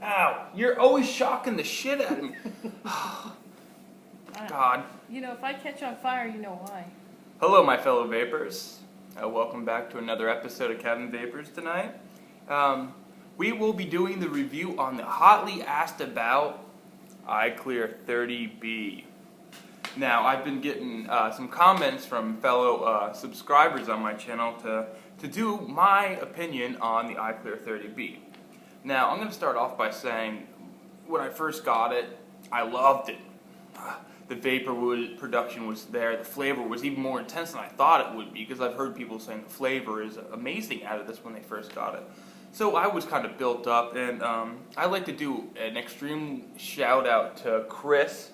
Ow, you're always shocking the shit out of me. God. You know, if I catch on fire, you know why. Hello, my fellow vapors. Welcome back to another episode of Cabin Vapors tonight. We will be doing the review on the hotly asked about ICLEAR 30B. Now, I've been getting some comments from fellow subscribers on my channel to do my opinion on the ICLEAR 30B. Now, I'm going to start off by saying, when I first got it, I loved it. The vapor production was there. The flavor was even more intense than I thought it would be, because I've heard people saying the flavor is amazing out of this when they first got it. So I was kind of built up, and I'd like to do an extreme shout out to Chris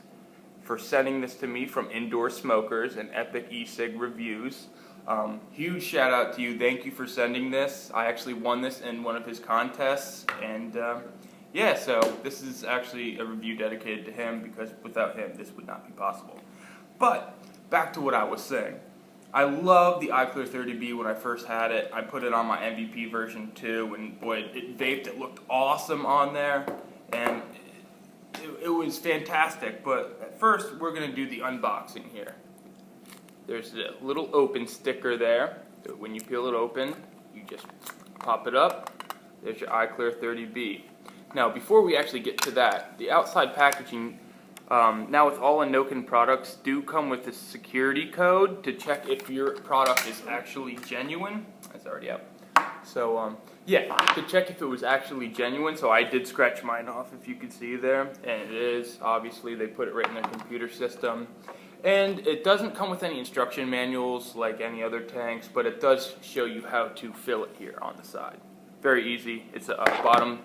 for sending this to me from Indoor Smokers and Epic E-Cig Reviews. Huge shout out to you. Thank you for sending this. I actually won this in one of his contests, and yeah, so this is actually a review dedicated to him, because without him this would not be possible. But back to what I was saying. I love the ICLEAR 30B when I first had it. I put it on my MVP version too, and boy, it vaped. It looked awesome on there, and it was fantastic. But at first, we're going to do the unboxing here. There's a little open sticker there. When you peel it open, you just pop it up. There's your ICLEAR 30B. Now, before we actually get to that, the outside packaging, now with all INNOKIN products, do come with a security code to check if your product is actually genuine. That's already out. So, yeah, to check if it was actually genuine. So I did scratch mine off, if you could see there, and it is. Obviously, they put it right in their computer system. And it doesn't come with any instruction manuals like any other tanks, but it does show you how to fill it here on the side. Very easy. It's a bottom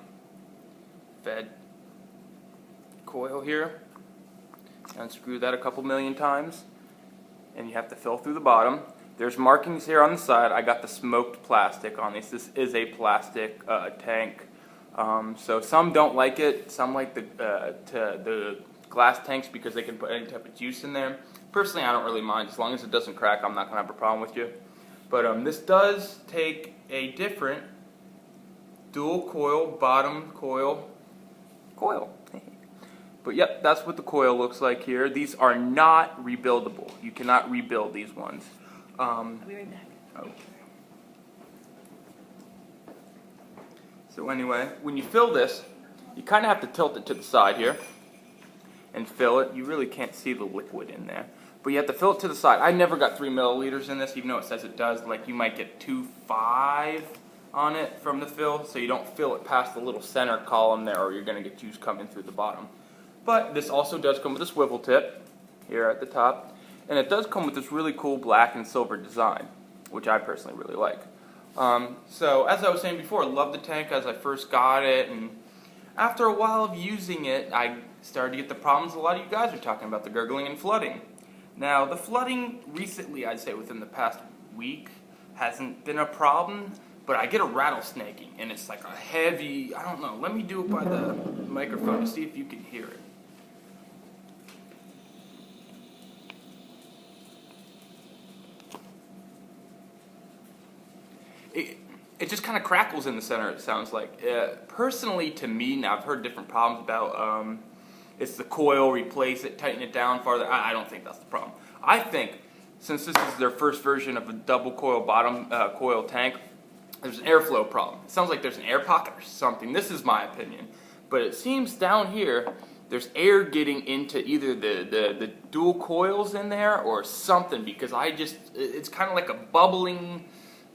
fed coil here. Unscrew that a couple million times, and you have to fill through the bottom. There's markings here on the side. I got the smoked plastic on this. This is a plastic tank. So some don't like it. Some like the glass tanks because they can put any type of juice in there. Personally, I don't really mind. As long as it doesn't crack, I'm not going to have a problem with you. But this does take a different dual coil, bottom coil. But yep, that's what the coil looks like here. These are not rebuildable. You cannot rebuild these ones. I'll be right back. Okay. So anyway, when you fill this, you kind of have to tilt it to the side here and fill it. You really can't see the liquid in there, but you have to fill it to the side. I never got 3 milliliters in this, even though it says it does. Like, you might get 2.5 on it from the fill, so you don't fill it past the little center column there, or you're going to get juice coming through the bottom. But this also does come with a swivel tip here at the top, and it does come with this really cool black and silver design, which I personally really like. So as I was saying before, I loved the tank as I first got it, and after a while of using it, I started to get the problems a lot of you guys are talking about, the gurgling and flooding. Now, the flooding recently, I'd say within the past week, hasn't been a problem, but I get a rattlesnaking, and it's like a heavy, I don't know, let me do it by the microphone to see if you can hear it. It just kind of crackles in the center, it sounds like. Personally, to me, now I've heard different problems about it's the coil, replace it, tighten it down farther. I don't think that's the problem. I think, since this is their first version of a double coil bottom coil tank, there's an airflow problem. It sounds like there's an air pocket or something. This is my opinion. But it seems down here, there's air getting into either the dual coils in there or something, because it's kind of like a bubbling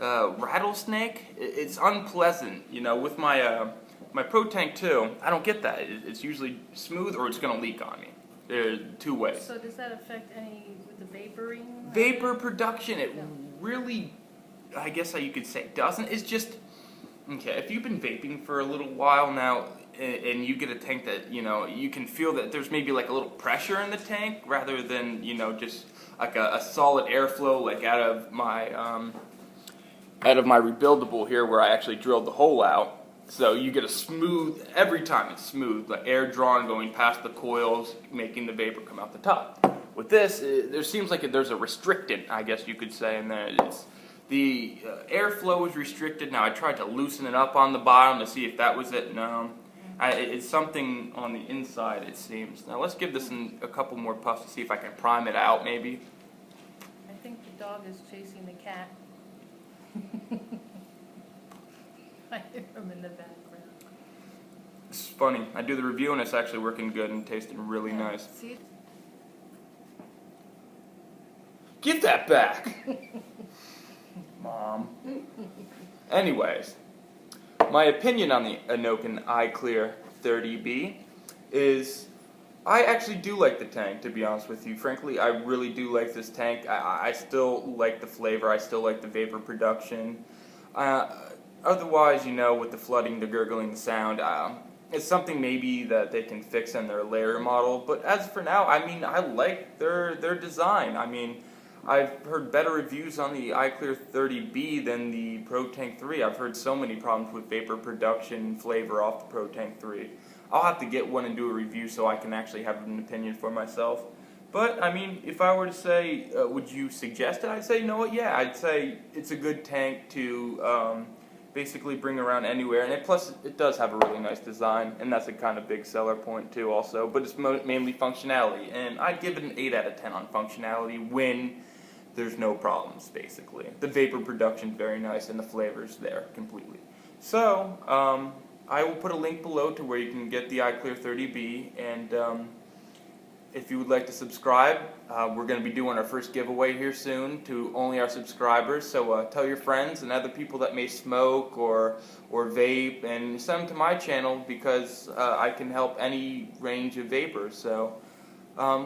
rattlesnake. It's unpleasant, you know. With my my Pro Tank 2, I don't get that. It's usually smooth or it's going to leak on me. There's two ways. So does that affect any with the vaporing? Vapor production, it really, I guess how you could say, doesn't. It's just, okay, if you've been vaping for a little while now, and you get a tank that, you know, you can feel that there's maybe like a little pressure in the tank, rather than, you know, just like a solid airflow like out of my rebuildable here, where I actually drilled the hole out. So you get a smooth, every time it's smooth, like air drawn going past the coils, making the vapor come out the top. With this, there seems like there's a restrictant, I guess you could say, in there. The airflow is restricted. Now I tried to loosen it up on the bottom to see if that was it. No. It's something on the inside, it seems. Now let's give this a couple more puffs to see if I can prime it out, maybe. I think the dog is chasing the cat. I hear him in the background. It's funny. I do the review and it's actually working good and tasting really nice. See? Give that back! Mom. Anyways, my opinion on the INNOKIN ICLEAR 30B is I actually do like the tank, to be honest with you. Frankly, I really do like this tank. I still like the flavor. I still like the vapor production. Otherwise, with the flooding, the gurgling, the sound, it's something maybe that they can fix in their layer model. But as for now, I like their design. I've heard better reviews on the iClear 30B than the Pro Tank 3. I've heard so many problems with vapor production and flavor off the Pro Tank 3. I'll have to get one and do a review so I can actually have an opinion for myself. But, if I were to say, would you suggest it? I'd say, yeah, I'd say it's a good tank to basically bring around anywhere. And plus, it does have a really nice design, and that's a kind of big seller point too also. But it's mainly functionality, and I'd give it an 8 out of 10 on functionality when there's no problems, basically. The vapor production's very nice, and the flavor's there completely. So, I will put a link below to where you can get the iClear 30B, and if you would like to subscribe, we're going to be doing our first giveaway here soon to only our subscribers, so tell your friends and other people that may smoke or vape, and send them to my channel because I can help any range of vapors. So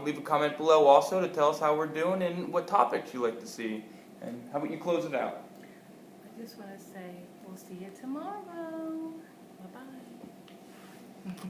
leave a comment below also to tell us how we're doing and what topics you'd like to see. And how about you close it out? I just want to say, we'll see you tomorrow. Bye-bye.